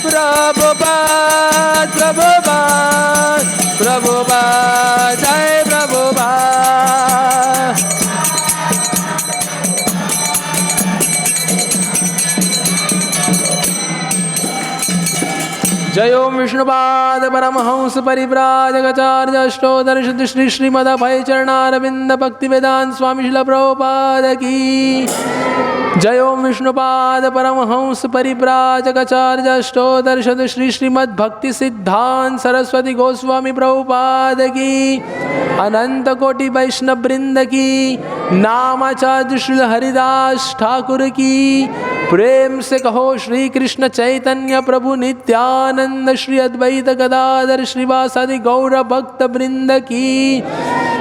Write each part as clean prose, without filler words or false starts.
प्रभुपाद प्रभुपाद प्रभुपाद जय प्रभुपाद। जय ओम विष्णुपाद परमहंस परिव्राजकाचार्य अष्टोत्तर श्री श्रीमदभय चरणारविंद भक्ति वेदांत स्वामी श्रील प्रभुपाद की जय ओम विष्णुपाद परमहंस परिव्राजकाचार्य अष्टोत्तर श्री श्रीमद् भक्ति सिद्धांत सरस्वती गोस्वामी प्रभुपाद की अनंत कोटि वैष्णव वृंद की नामाचार्य श्री हरिदास ठाकुर की प्रेम से कहो श्री कृष्ण चैतन्य प्रभु नित्यानंद श्री अद्वैत गदाधर श्रीवासादि गौर भक्त वृंद की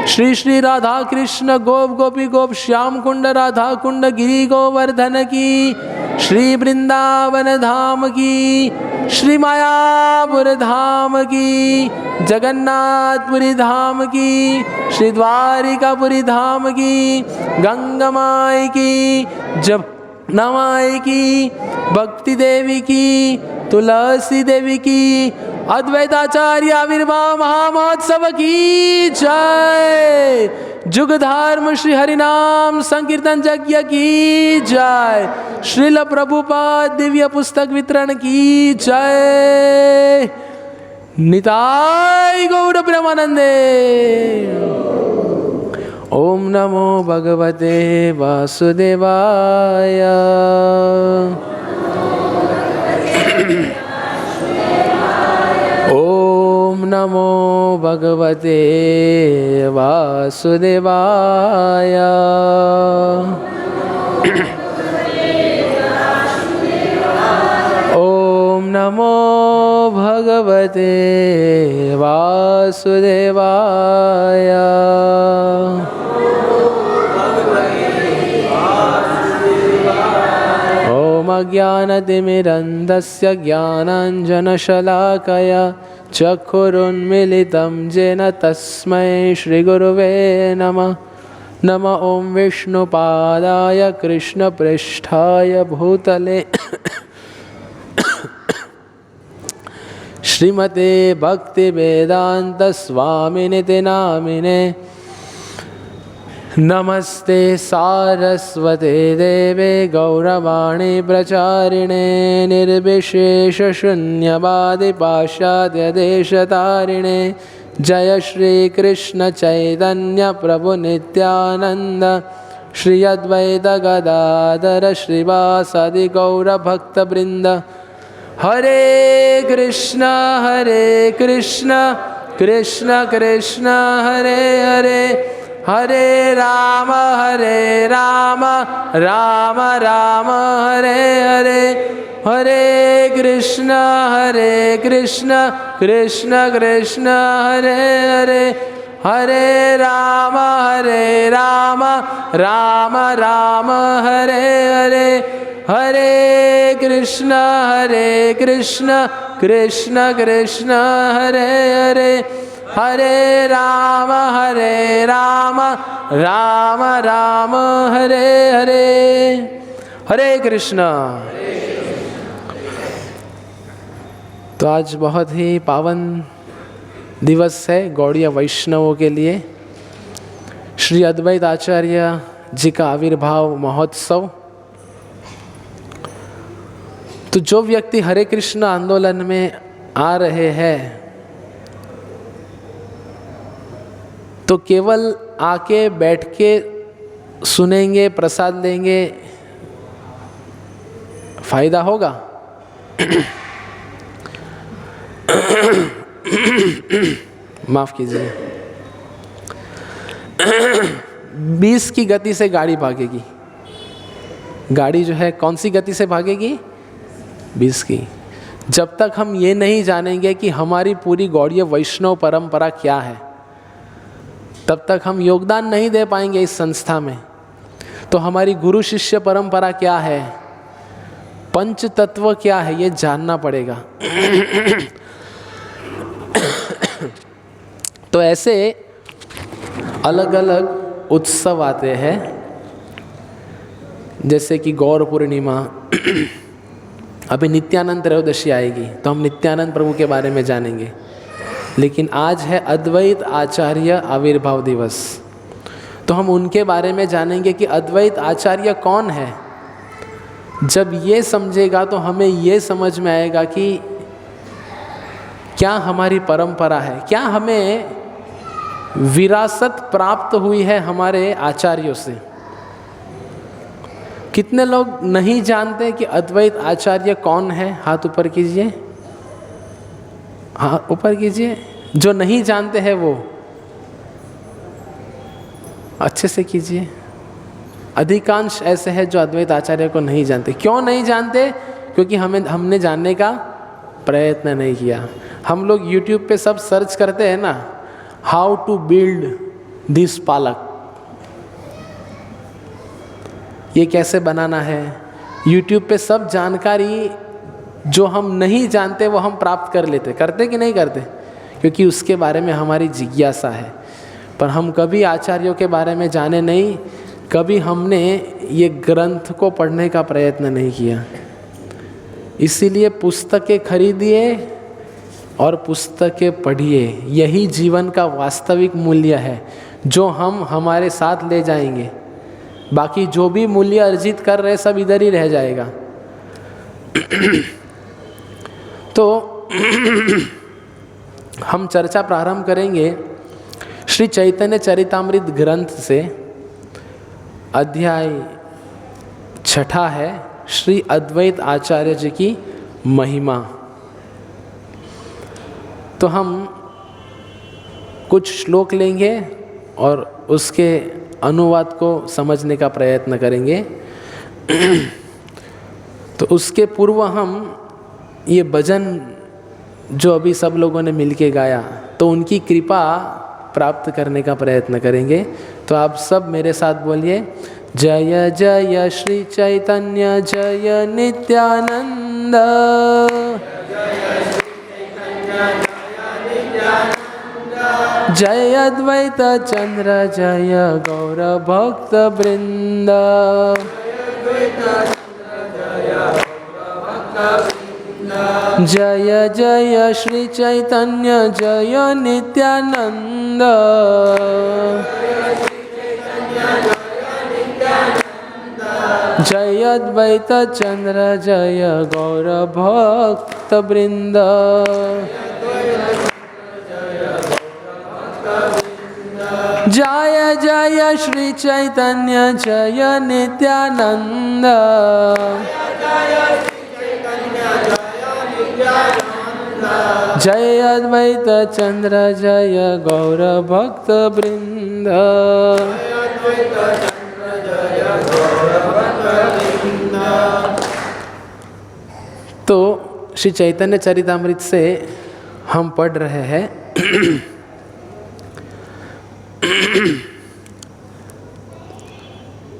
श्री श्री राधा कृष्ण गोप गोपी गोप श्याम कुंड राधा कुंड गिरी गोवर्धन की श्री वृंदावन धाम की श्री मायापुर धाम की जगन्नाथपुरी धाम की श्री द्वारिकापुरी धाम की गंगा माई की जब नमाई की भक्ति देवी की तुलसी देवी की अद्वैताचार्य आविर्भाव महामहोत्सव की जय। जुग धर्म श्री हरिनाम संकीर्तन यज्ञ की जय। श्रील प्रभुपाद दिव्य पुस्तक वितरण की जय। निताय गौर प्रेमानंदे। ओम नमो भगवते वासुदेवाय। ओम नमो भगवते वासुदेवाय। ओम नमो भगवते वासुदेवाय। अज्ञानतिमिरन्धस्य ज्ञानाञ्जनशलाकया चक्षुरुन्मीलितं येन तस्मै श्रीगुरुवे नमः। नमः ॐ विष्णुपादाय कृष्णपृष्ठाय भूतले श्रीमते भक्तिवेदान्तस्वामिनिति नामिने। नमस्ते सारस्वते देवे गौरवाणी प्रचारिणे निर्विशेषशून्यवादी पाश्चात्यदेशतारिणे। जय श्री कृष्ण चैतन्य प्रभु नित्यानंद श्री अद्वैत गदाधर श्रीवासादि गौर भक्तवृंद। हरे कृष्ण कृष्ण कृष्ण हरे हरे हरे राम राम राम हरे हरे। हरे कृष्ण कृष्ण कृष्ण हरे हरे हरे राम राम राम हरे हरे। हरे कृष्ण कृष्ण कृष्ण हरे हरे हरे राम राम राम हरे हरे। हरे कृष्ण। तो आज बहुत ही पावन दिवस है गौड़ीय वैष्णवों के लिए। श्री अद्वैत आचार्य जी का आविर्भाव महोत्सव। तो जो व्यक्ति हरे कृष्ण आंदोलन में आ रहे हैं तो केवल आके बैठ के सुनेंगे, प्रसाद लेंगे, फायदा होगा? माफ कीजिए। 20 की गति से गाड़ी भागेगी। गाड़ी जो है कौन सी गति से भागेगी? 20 की। जब तक हम ये नहीं जानेंगे कि हमारी पूरी गौड़ीय वैष्णव परंपरा क्या है, तब तक हम योगदान नहीं दे पाएंगे इस संस्था में। तो हमारी गुरु शिष्य परंपरा क्या है, पंच तत्व क्या है, ये जानना पड़ेगा। तो ऐसे अलग अलग उत्सव आते हैं, जैसे कि गौर पूर्णिमा, अभी नित्यानंद त्रयोदशी आएगी तो हम नित्यानंद प्रभु के बारे में जानेंगे, लेकिन आज है अद्वैत आचार्य आविर्भाव दिवस, तो हम उनके बारे में जानेंगे कि अद्वैत आचार्य कौन है। जब ये समझेगा तो हमें ये समझ में आएगा कि क्या हमारी परंपरा है, क्या हमें विरासत प्राप्त हुई है हमारे आचार्यों से। कितने लोग नहीं जानते कि अद्वैत आचार्य कौन है? हाथ ऊपर कीजिए, हाँ ऊपर कीजिए। जो नहीं जानते हैं वो अच्छे से कीजिए। अधिकांश ऐसे हैं जो अद्वैत आचार्य को नहीं जानते। क्यों नहीं जानते? क्योंकि हमने जानने का प्रयत्न नहीं किया। हम लोग YouTube पे सब सर्च करते हैं ना, हाउ टू बिल्ड दिस पालक, ये कैसे बनाना है। YouTube पे सब जानकारी जो हम नहीं जानते वो हम प्राप्त कर लेते, करते कि नहीं करते? क्योंकि उसके बारे में हमारी जिज्ञासा है। पर हम कभी आचार्यों के बारे में जाने नहीं, कभी हमने ये ग्रंथ को पढ़ने का प्रयत्न नहीं किया। इसीलिए पुस्तकें खरीदिए और पुस्तकें पढ़िए, यही जीवन का वास्तविक मूल्य है जो हम हमारे साथ ले जाएंगे। बाकी जो भी मूल्य अर्जित कर रहे सब इधर ही रह जाएगा। तो हम चर्चा प्रारंभ करेंगे श्री चैतन्य चरितामृत ग्रंथ से। अध्याय 6 है श्री अद्वैत आचार्य जी की महिमा। तो हम कुछ श्लोक लेंगे और उसके अनुवाद को समझने का प्रयत्न करेंगे। तो उसके पूर्व हम ये भजन जो अभी सब लोगों ने मिलके गाया, तो उनकी कृपा प्राप्त करने का प्रयत्न करेंगे। तो आप सब मेरे साथ बोलिए, जय जय श्री चैतन्य जय नित्यानंद, जय अद्वैत चंद्र जय गौर भक्त वृंद, जय जय श्री चैतन्य जय नित्यानंद, जय अद्वैत चंद्र जय गौर भक्त वृंद। जय जय श्री चैतन्य जय नित्यानंद, जय अद्वैत चंद्र जय गौर भक्त वृंद। तो श्री चैतन्य चरितामृत से हम पढ़ रहे हैं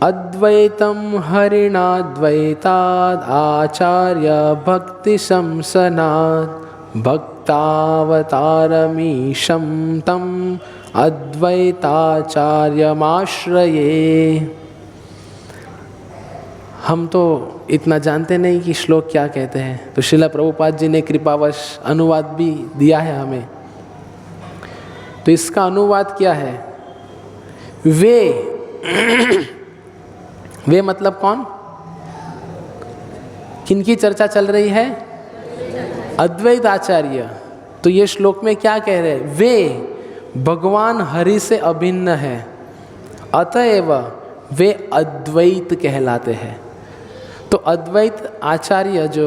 अद्वैतम हरिणाद्वैताद् आचार्य भक्ति शंसनात् भक्तावतारमीशं तम अद्वैताचार्यमाश्रये। हम तो इतना जानते नहीं कि श्लोक क्या कहते हैं, तो श्रील प्रभुपाद जी ने कृपावश अनुवाद भी दिया है हमें। तो इसका अनुवाद क्या है? वे मतलब कौन? किनकी चर्चा चल रही है? अद्वैत आचार्य। तो ये श्लोक में क्या कह रहे हैं? वे भगवान हरि से अभिन्न है, अतएव वे अद्वैत कहलाते हैं। तो अद्वैत आचार्य जो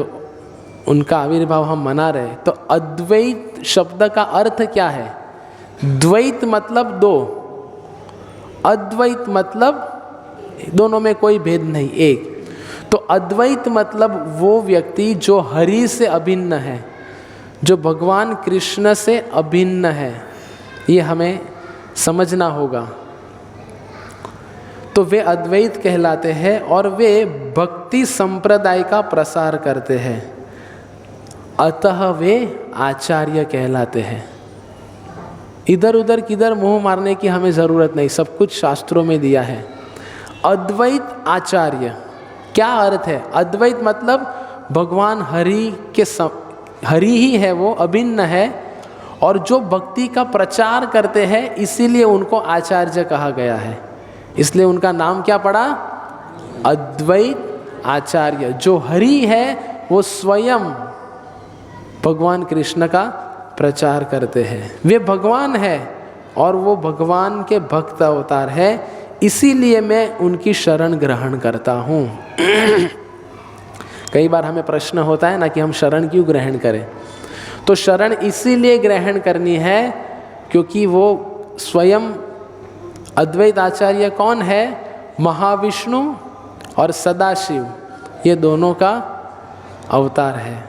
उनका आविर्भाव हम मना रहे हैं, तो अद्वैत शब्द का अर्थ क्या है? द्वैत मतलब दो, अद्वैत मतलब दोनों में कोई भेद नहीं, एक। तो अद्वैत मतलब वो व्यक्ति जो हरि से अभिन्न है, जो भगवान कृष्ण से अभिन्न है, ये हमें समझना होगा। तो वे अद्वैत कहलाते हैं और वे भक्ति संप्रदाय का प्रसार करते हैं, अतः वे आचार्य कहलाते हैं। इधर उधर किधर मुंह मारने की हमें ज़रूरत नहीं, सब कुछ शास्त्रों में दिया है। अद्वैत आचार्य क्या अर्थ है? अद्वैत मतलब भगवान हरि ही है, वो अभिन्न है, और जो भक्ति का प्रचार करते हैं इसीलिए उनको आचार्य कहा गया है। इसलिए उनका नाम क्या पड़ा? अद्वैत आचार्य। जो हरि है वो स्वयं भगवान कृष्ण का प्रचार करते हैं। वे भगवान है और वो भगवान के भक्त अवतार है, इसीलिए मैं उनकी शरण ग्रहण करता हूँ। कई बार हमें प्रश्न होता है ना कि हम शरण क्यों ग्रहण करें। तो शरण इसीलिए ग्रहण करनी है क्योंकि वो स्वयं अद्वैत आचार्य कौन है? महाविष्णु और सदाशिव, ये दोनों का अवतार है,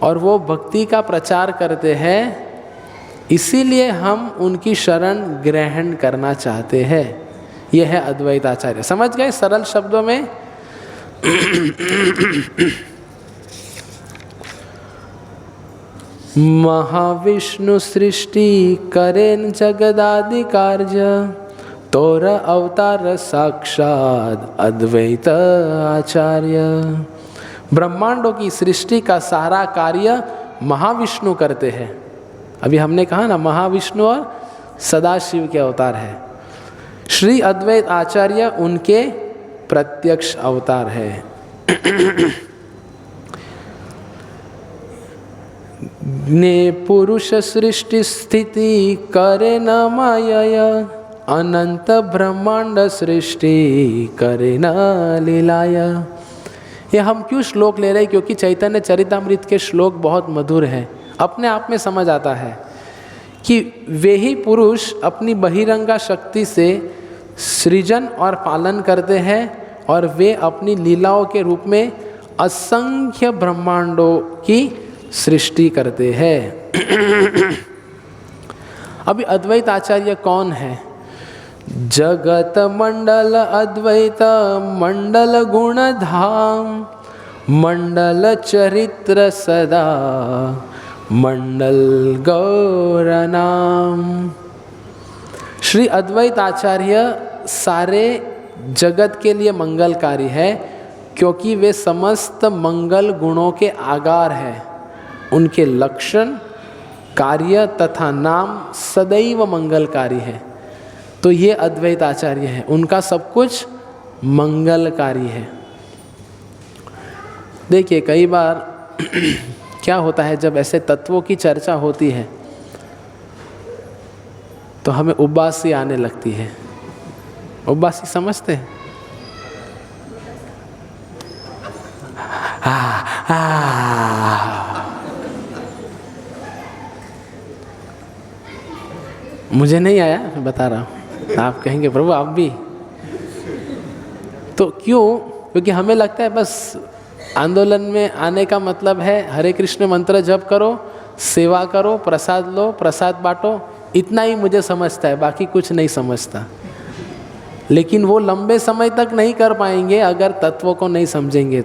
और वो भक्ति का प्रचार करते हैं, इसीलिए हम उनकी शरण ग्रहण करना चाहते हैं। यह है अद्वैत आचार्य। समझ गए सरल शब्दों में? महाविष्णु सृष्टि करेन जगदादि कार्य, तोर अवतार साक्षात अद्वैत आचार्य। ब्रह्मांडों की सृष्टि का सारा कार्य महाविष्णु करते हैं। अभी हमने कहा ना, महाविष्णु और सदाशिव के अवतार है। श्री अद्वैत आचार्य उनके प्रत्यक्ष अवतार है। ने पुरुष सृष्टि स्थिति करे न माया, अनंत ब्रह्मांड सृष्टि करे न लीलाया। ये हम क्यों श्लोक ले रहे हैं? क्योंकि चैतन्य चरितामृत के श्लोक बहुत मधुर हैं। अपने आप में समझ आता है कि वे ही पुरुष अपनी बहिरंगा शक्ति से सृजन और पालन करते हैं, और वे अपनी लीलाओं के रूप में असंख्य ब्रह्मांडों की सृष्टि करते हैं। अभी अद्वैत आचार्य कौन है? जगत मंडल अद्वैत मंडल गुण धाम, मंडल चरित्र सदा मंडल गौर नाम। श्री अद्वैत आचार्य सारे जगत के लिए मंगलकारी है, क्योंकि वे समस्त मंगल गुणों के आगार हैं। उनके लक्षण, कार्य तथा नाम सदैव मंगलकारी है। तो ये अद्वैत आचार्य है, उनका सब कुछ मंगलकारी है। देखिए कई बार क्या होता है, जब ऐसे तत्वों की चर्चा होती है तो हमें उबासी आने लगती है। उबासी समझते हैं? मुझे नहीं आया, मैं बता रहा हूँ। आप कहेंगे प्रभु आप भी। तो क्यों? क्योंकि हमें लगता है बस आंदोलन में आने का मतलब है हरे कृष्ण मंत्र जप करो, सेवा करो, प्रसाद लो, प्रसाद बांटो, इतना ही मुझे समझता है, बाकी कुछ नहीं समझता। लेकिन वो लंबे समय तक नहीं कर पाएंगे अगर तत्वों को नहीं समझेंगे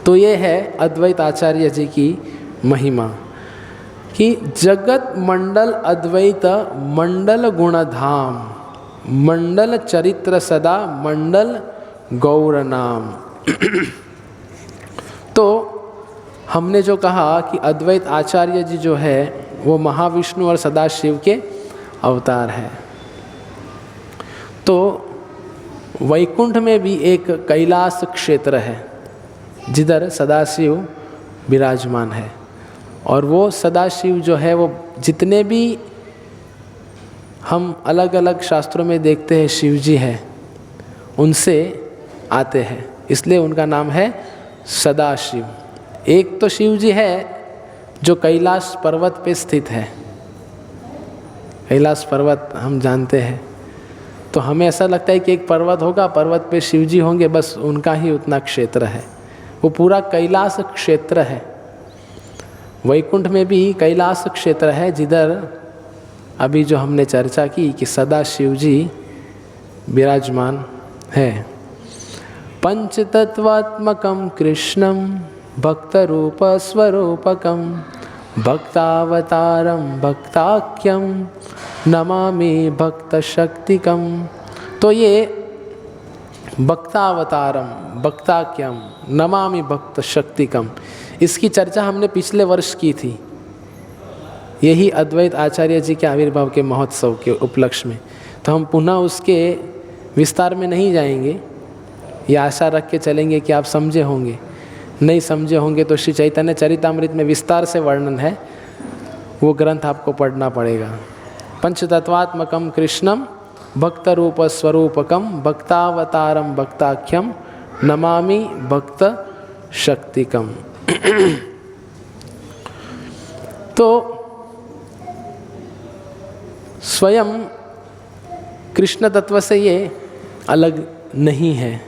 तो ये है अद्वैत आचार्य जी की महिमा कि जगत मंडल अद्वैत मंडल गुणधाम, मंडल चरित्र सदा मंडल गौर नाम। तो हमने जो कहा कि अद्वैत आचार्य जी जो है वो महाविष्णु और सदाशिव के अवतार है। तो वैकुंठ में भी एक कैलाश क्षेत्र है जिधर सदाशिव विराजमान है, और वो सदाशिव जो है वो जितने भी हम अलग अलग शास्त्रों में देखते हैं शिव जी हैं, उनसे आते हैं, इसलिए उनका नाम है सदाशिव। एक तो शिव जी है जो कैलाश पर्वत पे स्थित है। कैलाश पर्वत हम जानते हैं, तो हमें ऐसा लगता है कि एक पर्वत होगा, पर्वत पे शिव जी होंगे, बस उनका ही उतना क्षेत्र है। वो पूरा कैलाश क्षेत्र है। वैकुंठ में भी कैलाश क्षेत्र है जिधर अभी जो हमने चर्चा की कि सदा शिव जी विराजमान है। पंचतत्वात्मकं कृष्णं भक्तरूप स्वरूपकं भक्तावतारं भक्ताख्यं नमामि भक्त शक्तिकम। तो ये भक्तावतारम भक्ताख्यम नमामि भक्त शक्तिकम, इसकी चर्चा हमने पिछले वर्ष की थी, यही अद्वैत आचार्य जी के आविर्भाव के महोत्सव के उपलक्ष्य में। तो हम पुनः उसके विस्तार में नहीं जाएंगे, ये आशा रख के चलेंगे कि आप समझे होंगे। नहीं समझे होंगे तो श्री चैतन्य चरितामृत में विस्तार से वर्णन है, वो ग्रंथ आपको पढ़ना पड़ेगा। पंचतत्वात्मकम कृष्णम भक्त रूप स्वरूपकम भक्तावतारम भक्ताख्यम नमामि भक्त शक्तिकम। तो स्वयं कृष्ण तत्व से ये अलग नहीं है।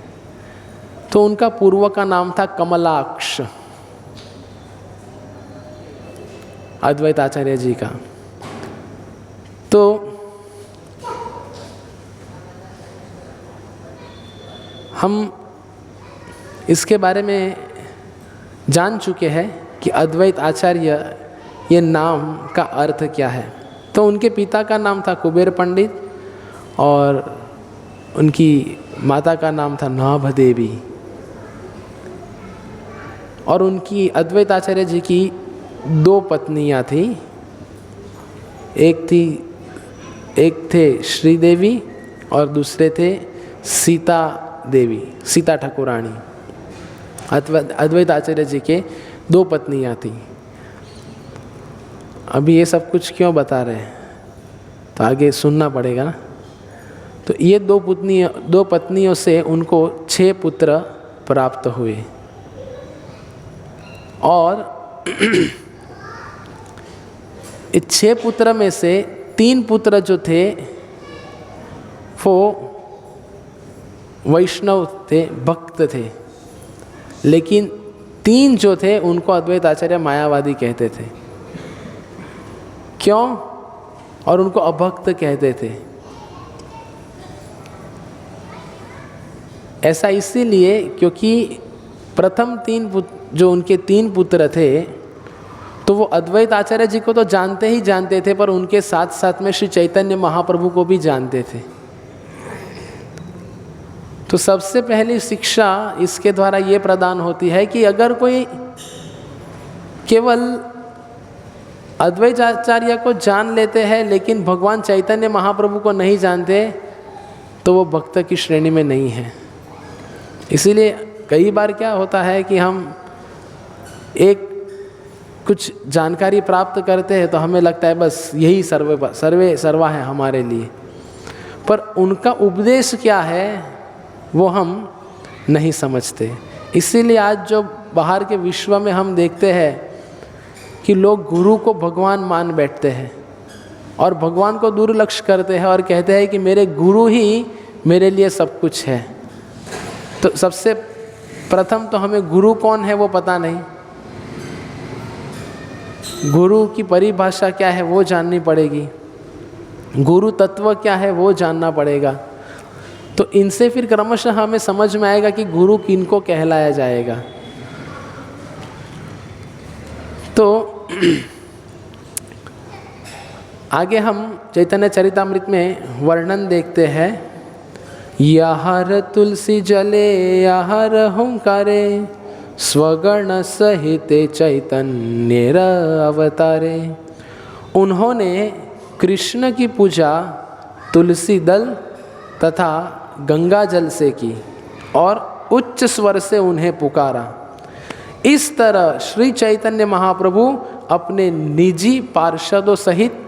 तो उनका पूर्व का नाम था कमलाक्ष, अद्वैत आचार्य जी का। तो हम इसके बारे में जान चुके हैं कि अद्वैत आचार्य ये नाम का अर्थ क्या है। तो उनके पिता का नाम था कुबेर पंडित और उनकी माता का नाम था नाभ देवी। और उनकी अद्वैत आचार्य जी की 2 पत्नियां थी, एक थे श्रीदेवी और दूसरे थे सीता देवी, सीता ठाकुरानी। अद्वैत आचार्य जी के 2 पत्नियां थी। अभी ये सब कुछ क्यों बता रहे हैं, तो आगे सुनना पड़ेगा ना। तो ये 2 पत्नियों से उनको 6 पुत्र प्राप्त हुए। और इस 6 पुत्र में से 3 पुत्र जो थे वो वैष्णव थे, भक्त थे, लेकिन 3 जो थे उनको अद्वैत आचार्य मायावादी कहते थे। क्यों? और उनको अभक्त कहते थे। ऐसा इसीलिए क्योंकि प्रथम 3 जो उनके 3 पुत्र थे तो वो अद्वैत आचार्य जी को तो जानते ही जानते थे, पर उनके साथ साथ में श्री चैतन्य महाप्रभु को भी जानते थे। तो सबसे पहली शिक्षा इसके द्वारा ये प्रदान होती है कि अगर कोई केवल अद्वैत आचार्य को जान लेते हैं लेकिन भगवान चैतन्य महाप्रभु को नहीं जानते तो वो भक्त की श्रेणी में नहीं है। इसीलिए कई बार क्या होता है कि हम एक कुछ जानकारी प्राप्त करते हैं तो हमें लगता है बस यही सर्वा है हमारे लिए, पर उनका उपदेश क्या है वो हम नहीं समझते। इसीलिए आज जो बाहर के विश्व में हम देखते हैं कि लोग गुरु को भगवान मान बैठते हैं और भगवान को दुर्लक्ष्य करते हैं और कहते हैं कि मेरे गुरु ही मेरे लिए सब कुछ है। तो सबसे प्रथम तो हमें गुरु कौन है वो पता नहीं, गुरु की परिभाषा क्या है वो जाननी पड़ेगी, गुरु तत्व क्या है वो जानना पड़ेगा। तो इनसे फिर क्रमशः हमें समझ में आएगा कि गुरु किनको कहलाया जाएगा। तो आगे हम चैतन्य चरितामृत में वर्णन देखते हैं। यहर तुलसी जले यहर हुंकारे स्वगण सहित चैतन्य अवतारे। उन्होंने कृष्ण की पूजा तुलसी दल तथा गंगा जल से की और उच्च स्वर से उन्हें पुकारा। इस तरह श्री चैतन्य महाप्रभु अपने निजी पार्षदों सहित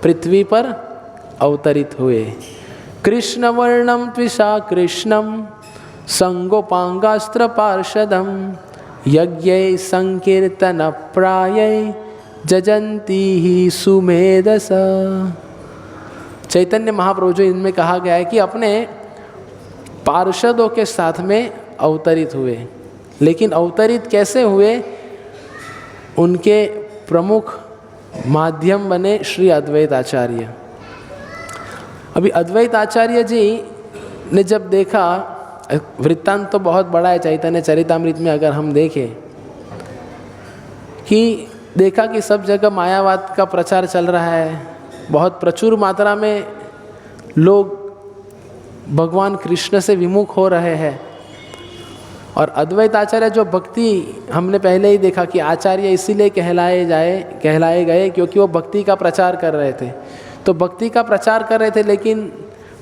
पृथ्वी पर अवतरित हुए। कृष्ण वर्णम त्विषा कृष्णम संगोपांगास्त्र पार्षदम यज्ञ संकीर्तन प्राय जजंती ही सुमेधस। चैतन्य महाप्रभु जो इनमें कहा गया है कि अपने पार्षदों के साथ में अवतरित हुए, लेकिन अवतरित कैसे हुए? उनके प्रमुख माध्यम बने श्री अद्वैत आचार्य। अभी अद्वैत आचार्य जी ने जब देखा, वृत्तांत तो बहुत बड़ा है चैतन्य चरितामृत में, अगर हम देखें कि देखा कि सब जगह मायावाद का प्रचार चल रहा है, बहुत प्रचुर मात्रा में लोग भगवान कृष्ण से विमुख हो रहे हैं। और अद्वैत आचार्य जो भक्ति, हमने पहले ही देखा कि आचार्य इसीलिए कहलाए गए क्योंकि वो भक्ति का प्रचार कर रहे थे। तो भक्ति का प्रचार कर रहे थे, लेकिन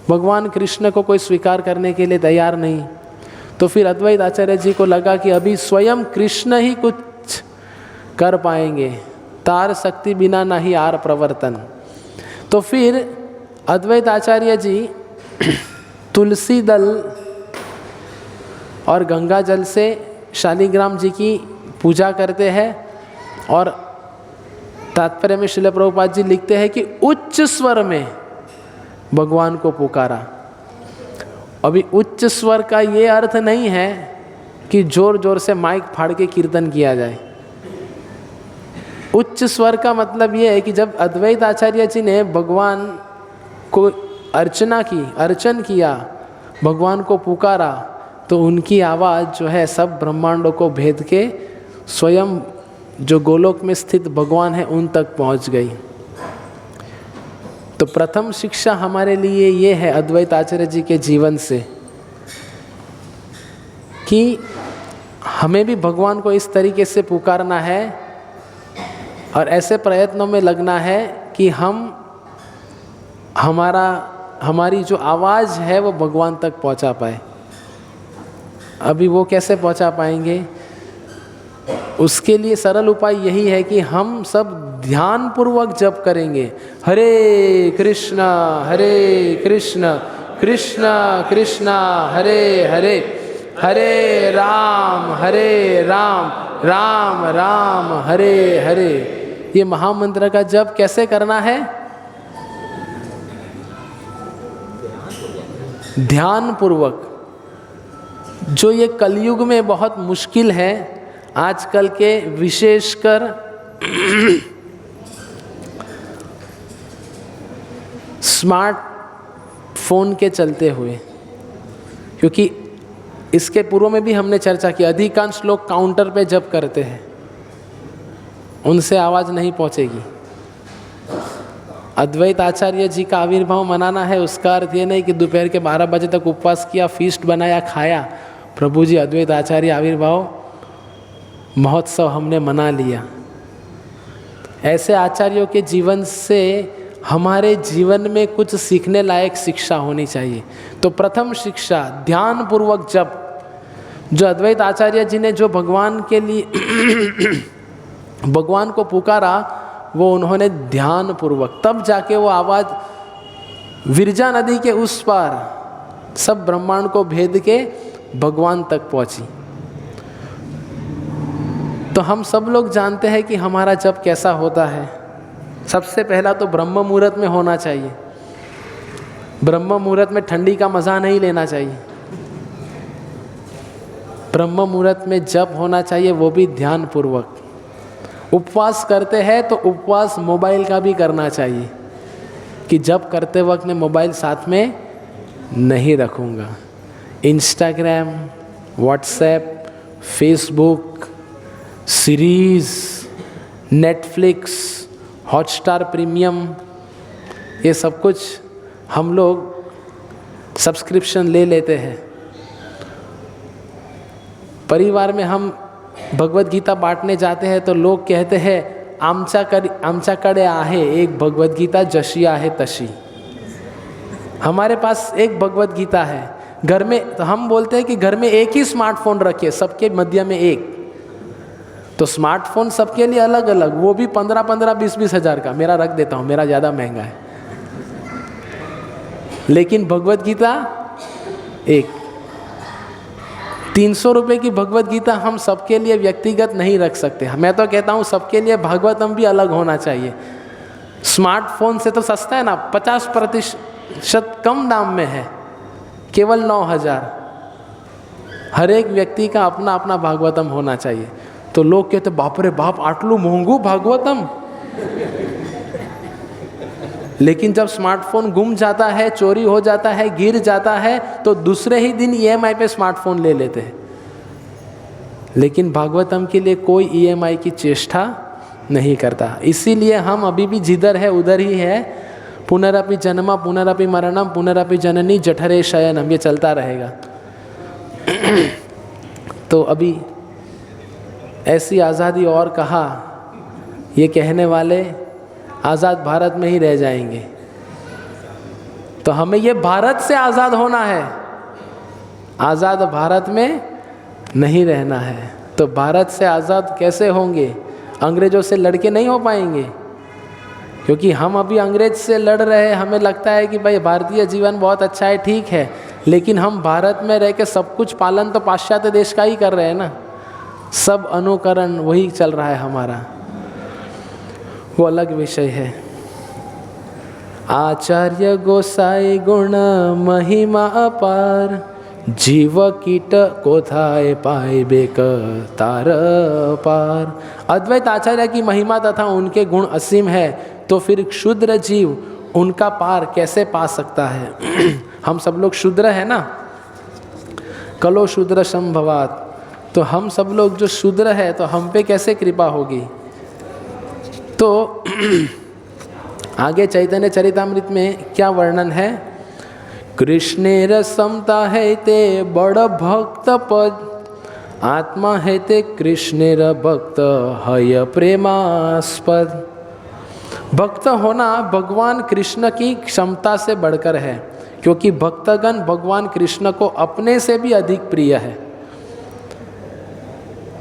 भगवान कृष्ण को कोई स्वीकार करने के लिए तैयार नहीं। तो फिर अद्वैत आचार्य जी को लगा कि अभी स्वयं कृष्ण ही कुछ कर पाएंगे, तार शक्ति बिना नहीं आर प्रवर्तन। तो फिर अद्वैत आचार्य जी तुलसी दल और गंगा जल से शालिग्राम जी की पूजा करते हैं। और तात्पर्य में श्रील प्रभुपाद जी लिखते हैं कि उच्च स्वर में भगवान को पुकारा। अभी उच्च स्वर का ये अर्थ नहीं है कि जोर जोर से माइक फाड़ के कीर्तन किया जाए। उच्च स्वर का मतलब ये है कि जब अद्वैत आचार्य जी ने भगवान को अर्चन किया, भगवान को पुकारा, तो उनकी आवाज़ जो है सब ब्रह्मांडों को भेद के स्वयं जो गोलोक में स्थित भगवान है उन तक पहुंच गई। तो प्रथम शिक्षा हमारे लिए ये है अद्वैत आचार्य जी के जीवन से कि हमें भी भगवान को इस तरीके से पुकारना है और ऐसे प्रयत्नों में लगना है कि हमारी जो आवाज़ है वो भगवान तक पहुंचा पाए। अभी वो कैसे पहुंचा पाएंगे? उसके लिए सरल उपाय यही है कि हम सब ध्यानपूर्वक जप करेंगे, हरे कृष्णा कृष्ण कृष्ण हरे हरे, हरे राम राम राम हरे हरे। ये महामंत्र का जप कैसे करना है? ध्यानपूर्वक। जो ये कलयुग में बहुत मुश्किल है, आजकल के विशेषकर स्मार्टफोन के चलते हुए, क्योंकि इसके पूर्व में भी हमने चर्चा की, अधिकांश लोग काउंटर पे जप करते हैं, उनसे आवाज़ नहीं पहुंचेगी। अद्वैत आचार्य जी का आविर्भाव मनाना है, उसका अर्थ ये नहीं कि दोपहर के 12 बजे तक उपवास किया, फीस्ट बनाया, खाया, प्रभु जी अद्वैत आचार्य आविर्भाव महोत्सव हमने मना लिया। ऐसे आचार्यों के जीवन से हमारे जीवन में कुछ सीखने लायक शिक्षा होनी चाहिए। तो प्रथम शिक्षा ध्यानपूर्वक जप। जो अद्वैत आचार्य जी ने जो भगवान के लिए भगवान को पुकारा, वो उन्होंने ध्यानपूर्वक, तब जाके वो आवाज़ विरजा नदी के उस पार सब ब्रह्मांड को भेद के भगवान तक पहुंची। तो हम सब लोग जानते हैं कि हमारा जप कैसा होता है। सबसे पहला तो ब्रह्म मुहूर्त में होना चाहिए। ब्रह्म मुहूर्त में ठंडी का मज़ा नहीं लेना चाहिए। ब्रह्म मुहूर्त में जप होना चाहिए, वो भी ध्यानपूर्वक। उपवास करते हैं तो उपवास मोबाइल का भी करना चाहिए कि जप करते वक्त मैं मोबाइल साथ में नहीं रखूँगा। Instagram, WhatsApp, Facebook, series, Netflix, Hotstar premium, ये सब कुछ हम लोग सब्सक्रिप्शन ले लेते हैं। परिवार में हम भगवत गीता बांटने जाते हैं तो लोग कहते हैं आमच्याकडे आहे एक भगवत गीता जशी आहे तशी। हमारे पास एक भगवत गीता है घर में, तो हम बोलते हैं कि घर में एक ही स्मार्टफोन रखिए, सबके मध्य में एक। तो स्मार्टफोन सबके लिए अलग अलग, वो भी 15-15, 20-20 हज़ार का। मेरा रख देता हूँ, मेरा ज़्यादा महंगा है। लेकिन भगवत गीता एक। 300 रुपये की भगवत गीता हम सबके लिए व्यक्तिगत नहीं रख सकते। मैं तो कहता हूँ सबके लिए भागवतम भी अलग होना चाहिए। स्मार्टफोन से तो सस्ता है ना, 50% कम दाम में है, केवल 9,000। हर एक व्यक्ति का अपना अपना भागवतम होना चाहिए। तो लोग कहते बाप रे बाप, आटलू महंगू भागवतम। लेकिन जब स्मार्टफोन गुम जाता है, चोरी हो जाता है, गिर जाता है, तो दूसरे ही दिन EMI पे स्मार्टफोन ले लेते हैं। लेकिन भागवतम के लिए कोई EMI की चेष्टा नहीं करता। इसीलिए हम अभी भी जिधर है उधर ही है, पुनरपि जन्म पुनरपि मरणम पुनरपि जननी जठरे शयनम, ये चलता रहेगा। तो अभी ऐसी आज़ादी और कहा, ये कहने वाले आज़ाद भारत में ही रह जाएंगे। तो हमें ये भारत से आज़ाद होना है, आज़ाद भारत में नहीं रहना है। तो भारत से आज़ाद कैसे होंगे? अंग्रेज़ों से लड़के नहीं हो पाएंगे, क्योंकि हम अभी अंग्रेज से लड़ रहे हैं। हमें लगता है कि भाई भारतीय जीवन बहुत अच्छा है, ठीक है, लेकिन हम भारत में रह के सब कुछ पालन तो पाश्चात्य देश का ही कर रहे हैं ना, सब अनुकरण वही चल रहा है हमारा, वो अलग विषय है। आचार्य गोसाई गुण महिमा अपार, जीव कीट कोथाए पाए बेक तार पार। अद्वैत आचार्य की महिमा तथा उनके गुण असीम है, तो फिर क्षुद्र जीव उनका पार कैसे पा सकता है? हम सब लोग शूद्र है ना, कलो शूद्र संभवात, तो हम सब लोग जो शूद्र है तो हम पे कैसे कृपा होगी? तो आगे चैतन्य चरितामृत में क्या वर्णन है? कृष्णेर समता है ते बड़ भक्त पद, आत्मा है ते कृष्णेर भक्त हय प्रेमास्पद। भक्त होना भगवान कृष्ण की क्षमता से बढ़कर है, क्योंकि भक्तगण भगवान कृष्ण को अपने से भी अधिक प्रिय है।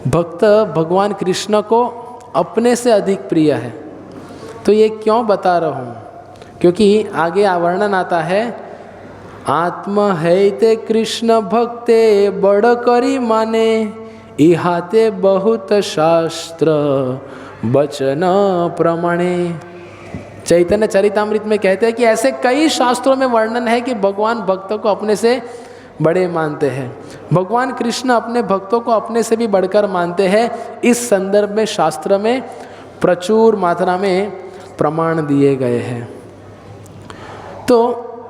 भक्त भगवान कृष्ण को अपने से अधिक प्रिय है। तो ये क्यों बता रहा हूँ? क्योंकि आगे वर्णन आता है, आत्मा है ते कृष्ण भक्ते बड़ करी माने, इहाते बहुत शास्त्र वचन प्रमाणे। चैतन्य चरितामृत में कहते हैं कि ऐसे कई शास्त्रों में वर्णन है कि भगवान भक्तों को अपने से बड़े मानते हैं। भगवान कृष्ण अपने भक्तों को अपने से भी बढ़कर मानते हैं। इस संदर्भ में शास्त्र में प्रचुर मात्रा में प्रमाण दिए गए हैं। तो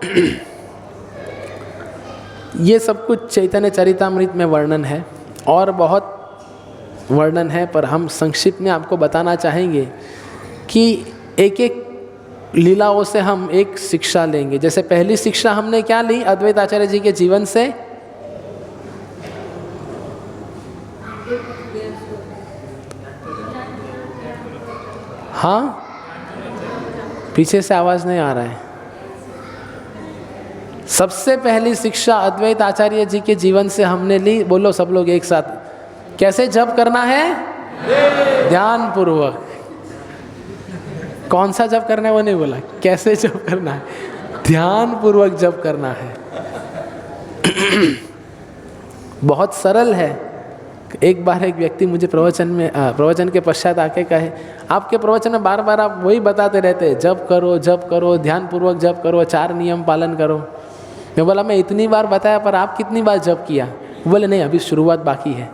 ये सब कुछ चैतन्य चरितामृत में वर्णन है, और बहुत वर्णन है, पर हम संक्षिप्त में आपको बताना चाहेंगे कि एक एक लीलाओं से हम एक शिक्षा लेंगे। जैसे पहली शिक्षा हमने क्या ली अद्वैत आचार्य जी के जीवन से? हाँ, पीछे से आवाज नहीं आ रहा है। सबसे पहली शिक्षा अद्वैत आचार्य जी के जीवन से हमने ली, बोलो सब लोग एक साथ, कैसे जप करना है? ध्यान पूर्वक। कौन सा जप करना है वो नहीं बोला, कैसे जप करना है? ध्यान पूर्वक जप करना है। बहुत सरल है। एक बार एक व्यक्ति मुझे प्रवचन के पश्चात आके कहे, आपके प्रवचन में बार बार आप वही बताते रहते हैं, जप करो, ध्यान पूर्वक जप करो, 4 नियम पालन करो। मैं बोला मैं इतनी बार बताया, पर आप कितनी बार जप किया? बोले नहीं, अभी शुरुआत बाकी है।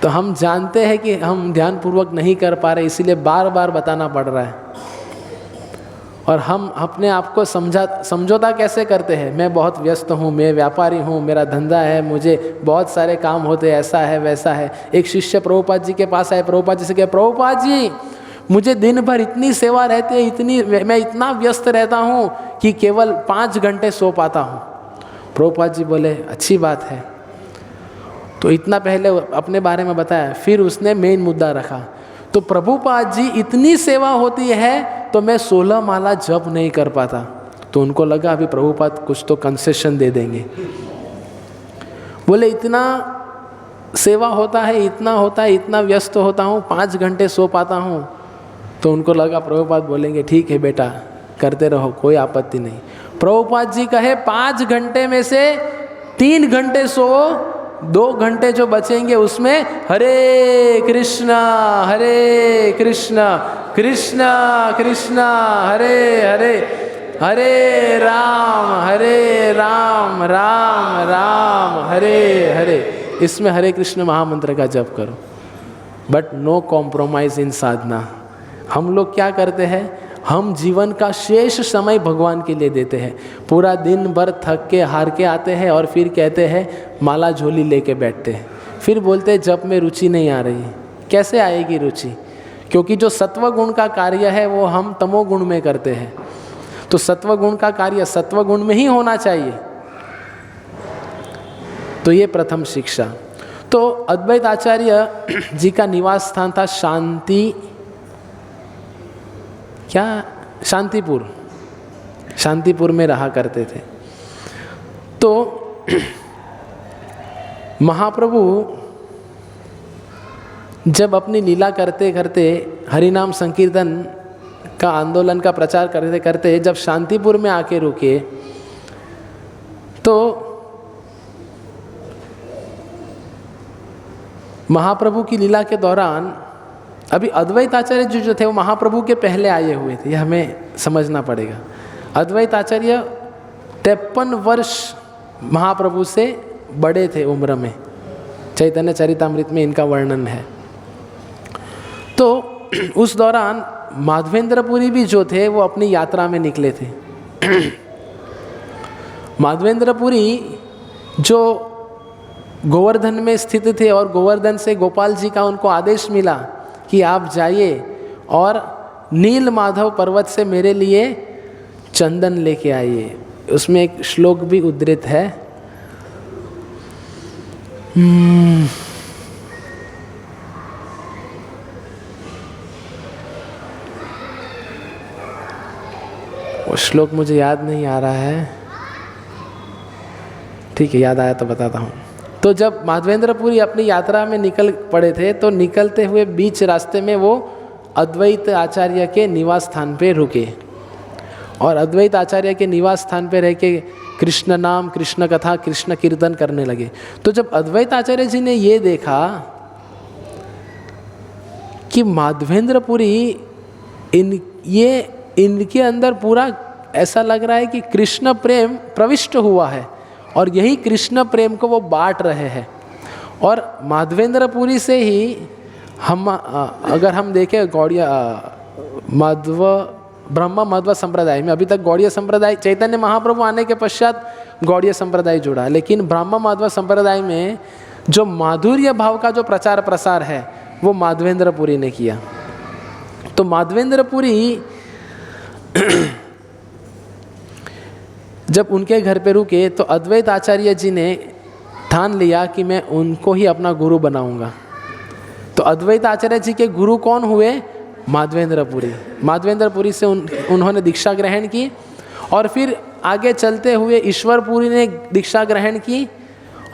तो हम जानते हैं कि हम ध्यान पूर्वक नहीं कर पा रहे, इसीलिए बार बार बताना पड़ रहा है। और हम अपने आप को समझौता कैसे करते हैं? मैं बहुत व्यस्त हूँ, मैं व्यापारी हूँ, मेरा धंधा है, मुझे बहुत सारे काम होते, ऐसा है वैसा है। एक शिष्य प्रभुपाद जी के पास आए, प्रभुपाद जी से कहे, प्रभुपाद जी मुझे दिन भर इतनी सेवा रहती है, मैं इतना व्यस्त रहता हूँ कि केवल 5 घंटे सो पाता हूँ। प्रभुपाद जी बोले अच्छी बात है। तो इतना पहले अपने बारे में बताया, फिर उसने मेन मुद्दा रखा। तो प्रभुपाद जी इतनी सेवा होती है तो मैं 16 माला जप नहीं कर पाता। तो उनको लगा अभी प्रभुपाद कुछ तो कंसेशन दे देंगे। बोले इतना सेवा होता है, इतना होता है, इतना व्यस्त होता हूँ, 5 घंटे सो पाता हूँ। तो उनको लगा प्रभुपाद बोलेंगे ठीक है बेटा, करते रहो, कोई आपत्ति नहीं। प्रभुपाद जी कहे 5 घंटे में से 3 घंटे सो, 2 घंटे जो बचेंगे उसमें हरे कृष्णा कृष्णा कृष्णा हरे हरे, हरे राम राम राम हरे हरे। इसमें हरे कृष्ण महामंत्र का जप करो, बट नो कॉम्प्रोमाइज इन साधना। हम लोग क्या करते हैं? हम जीवन का शेष समय भगवान के लिए देते हैं। पूरा दिन भर थक के हार के आते हैं और फिर कहते हैं माला झोली लेके बैठते हैं, फिर बोलते हैं जप में रुचि नहीं आ रही। कैसे आएगी रुचि? क्योंकि जो सत्व गुण का कार्य है वो हम तमोगुण में करते हैं, तो सत्व गुण का कार्य सत्व गुण में ही होना चाहिए। तो ये प्रथम शिक्षा। तो अद्वैत आचार्य जी का निवास स्थान था शांतिपुर में रहा करते थे। तो महाप्रभु जब अपनी लीला करते करते हरिनाम संकीर्तन का आंदोलन का प्रचार करते करते जब शांतिपुर में आके रुके, तो महाप्रभु की लीला के दौरान अभी अद्वैत आचार्य जी जो थे वो महाप्रभु के पहले आए हुए थे, यह हमें समझना पड़ेगा। अद्वैत आचार्य 53 वर्ष महाप्रभु से बड़े थे उम्र में, चैतन्य चरितामृत में इनका वर्णन है। तो उस दौरान माधवेंद्रपुरी भी जो थे वो अपनी यात्रा में निकले थे। माधवेंद्रपुरी जो गोवर्धन में स्थित थे और गोवर्धन से गोपाल जी का उनको आदेश मिला कि आप जाइए और नील माधव पर्वत से मेरे लिए चंदन लेके आइए। उसमें एक श्लोक भी उद्धृत है, वो श्लोक मुझे याद नहीं आ रहा है, ठीक है याद आया तो बताता हूँ। तो जब माधवेंद्रपुरी अपनी यात्रा में निकल पड़े थे, तो निकलते हुए बीच रास्ते में वो अद्वैत आचार्य के निवास स्थान पे रुके और अद्वैत आचार्य के निवास स्थान पे रह के कृष्ण नाम, कृष्ण कथा, कृष्ण कीर्तन करने लगे। तो जब अद्वैत आचार्य जी ने ये देखा कि माधवेंद्रपुरी इनके अंदर पूरा ऐसा लग रहा है कि कृष्ण प्रेम प्रविष्ट हुआ है और यही कृष्ण प्रेम को वो बांट रहे हैं। और माधवेंद्रपुरी से ही अगर हम देखें गौड़िया ब्रह्मा माधव संप्रदाय में, अभी तक गौड़ीय संप्रदाय चैतन्य महाप्रभु आने के पश्चात गौड़ीय संप्रदाय जुड़ा, लेकिन ब्रह्मा माधव संप्रदाय में जो माधुर्य भाव का जो प्रचार प्रसार है वो माधवेंद्रपुरी ने किया। तो माधवेंद्रपुरी जब उनके घर पे रुके तो अद्वैत आचार्य जी ने ठान लिया कि मैं उनको ही अपना गुरु बनाऊंगा। तो अद्वैत आचार्य जी के गुरु कौन हुए? माधवेंद्रपुरी। माधवेंद्रपुरी से उन्होंने दीक्षा ग्रहण की और फिर आगे चलते हुए ईश्वरपुरी ने दीक्षा ग्रहण की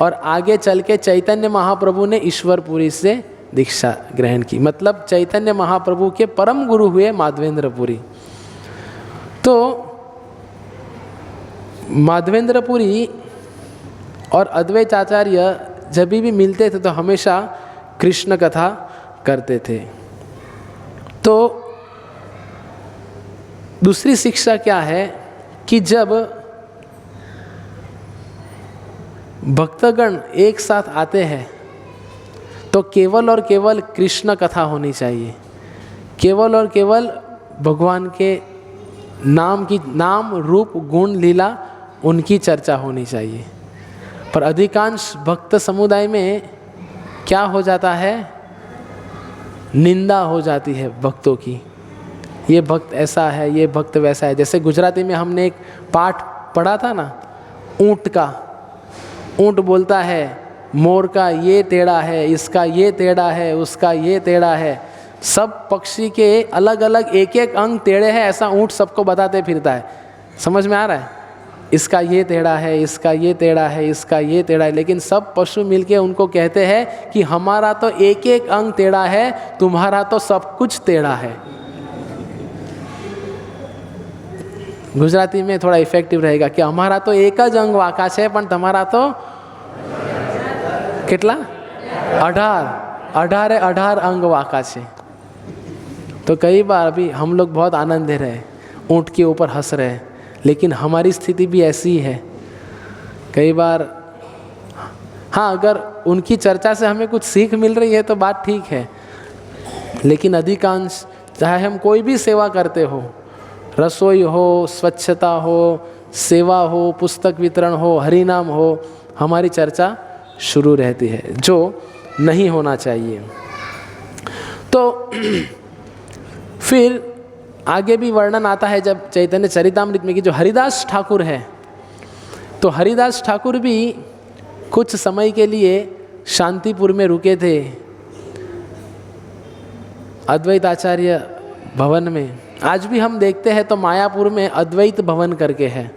और आगे चल के चैतन्य महाप्रभु ने ईश्वरपुरी से दीक्षा ग्रहण की। मतलब चैतन्य महाप्रभु के परम गुरु हुए माधवेंद्रपुरी। तो माधवेंद्रपुरी और अद्वैत आचार्य जब भी मिलते थे तो हमेशा कृष्ण कथा करते थे। तो दूसरी शिक्षा क्या है कि जब भक्तगण एक साथ आते हैं तो केवल और केवल कृष्ण कथा होनी चाहिए, केवल और केवल भगवान के नाम रूप गुण लीला उनकी चर्चा होनी चाहिए। पर अधिकांश भक्त समुदाय में क्या हो जाता है? निंदा हो जाती है भक्तों की, ये भक्त ऐसा है, ये भक्त वैसा है। जैसे गुजराती में हमने एक पाठ पढ़ा था ना, ऊँट का। ऊँट बोलता है मोर का ये टेढ़ा है, इसका ये टेढ़ा है, उसका ये टेढ़ा है। सब पक्षी के अलग अलग एक एक अंग टेढ़े हैं, ऐसा ऊँट सबको बताते फिरता है। समझ में आ रहा है? इसका ये टेढ़ा है, इसका ये टेढ़ा है, इसका ये टेढ़ा है। लेकिन सब पशु मिलके उनको कहते हैं कि हमारा तो एक एक अंग टेढ़ा है, तुम्हारा तो सब कुछ टेढ़ा है। गुजराती में थोड़ा इफेक्टिव रहेगा कि हमारा तो एक ज अंग वाका है पण तुम्हारा तो कितना 18 अंग वाका है। तो कई बार अभी हम लोग बहुत आनंद ले रहे हैं, ऊँट के ऊपर हंस रहे हैं, लेकिन हमारी स्थिति भी ऐसी ही है कई बार। हाँ, अगर उनकी चर्चा से हमें कुछ सीख मिल रही है तो बात ठीक है, लेकिन अधिकांश चाहे हम कोई भी सेवा करते हो, रसोई हो, स्वच्छता हो, सेवा हो, पुस्तक वितरण हो, हरिनाम हो, हमारी चर्चा शुरू रहती है, जो नहीं होना चाहिए। तो फिर आगे भी वर्णन आता है जब चैतन्य चरितामृत में कि जो हरिदास ठाकुर है, तो हरिदास ठाकुर भी कुछ समय के लिए शांतिपुर में रुके थे अद्वैत आचार्य भवन में। आज भी हम देखते हैं तो मायापुर में अद्वैत भवन करके है,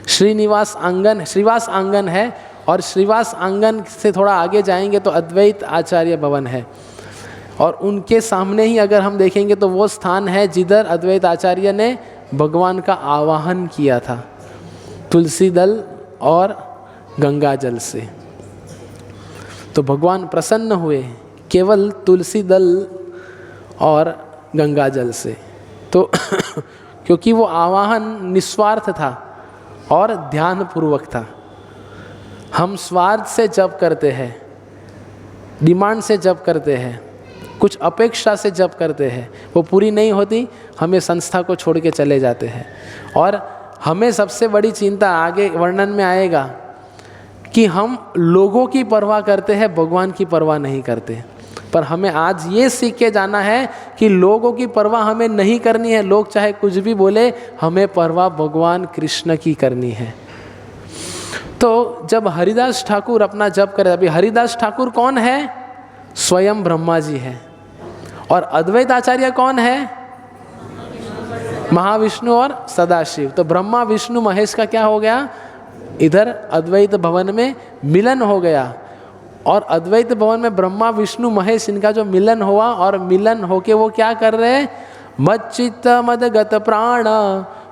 श्रीवास आंगन है, और श्रीवास आंगन से थोड़ा आगे जाएंगे तो अद्वैत आचार्य भवन है, और उनके सामने ही अगर हम देखेंगे तो वो स्थान है जिधर अद्वैत आचार्य ने भगवान का आवाहन किया था तुलसी दल और गंगा जल से। तो भगवान प्रसन्न हुए केवल तुलसी दल और गंगा जल से, तो क्योंकि वो आवाहन निस्वार्थ था और ध्यानपूर्वक था। हम स्वार्थ से जप करते हैं, डिमांड से जप करते हैं, कुछ अपेक्षा से जप करते हैं, वो पूरी नहीं होती, हमें संस्था को छोड़ के चले जाते हैं। और हमें सबसे बड़ी चिंता आगे वर्णन में आएगा कि हम लोगों की परवाह करते हैं, भगवान की परवाह नहीं करते। पर हमें आज ये सीख के जाना है कि लोगों की परवाह हमें नहीं करनी है, लोग चाहे कुछ भी बोले, हमें परवाह भगवान कृष्ण की करनी है। तो जब हरिदास ठाकुर अपना जप करे, अभी हरिदास ठाकुर कौन है? स्वयं ब्रह्मा जी है। और अद्वैत आचार्य कौन है? महाविष्णु और सदाशिव। तो ब्रह्मा विष्णु महेश का क्या हो गया? इधर अद्वैत भवन में मिलन हो गया, और अद्वैत भवन में ब्रह्मा विष्णु महेश इनका जो मिलन हुआ, और मिलन होके वो क्या कर रहे हैं? मच्चित्त मदगत प्राण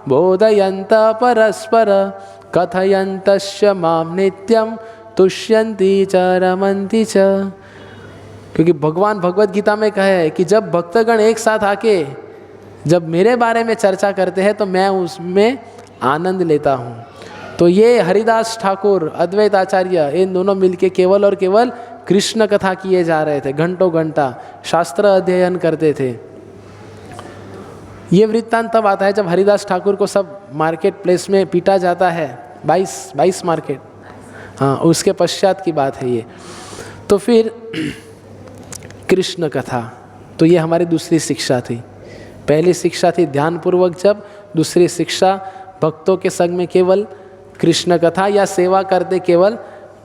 बोधयंत परस्पर कथयंतश्च माम नित्यम तुष्यन्ति च रमन्ति च। क्योंकि भगवान भगवत गीता में कहे है कि जब भक्तगण एक साथ आके जब मेरे बारे में चर्चा करते हैं तो मैं उसमें आनंद लेता हूँ। तो ये हरिदास ठाकुर अद्वैत आचार्य इन दोनों मिलके केवल और केवल कृष्ण कथा किए जा रहे थे, घंटों घंटा शास्त्र अध्ययन करते थे। ये वृत्तांत तब आता है जब हरिदास ठाकुर को सब मार्केट प्लेस में पीटा जाता है, 22 मार्केट, हाँ उसके पश्चात की बात है ये। तो फिर कृष्ण कथा, तो ये हमारी दूसरी शिक्षा थी। पहली शिक्षा थी ध्यानपूर्वक जब, दूसरी शिक्षा भक्तों के संग में केवल कृष्ण कथा या सेवा करते केवल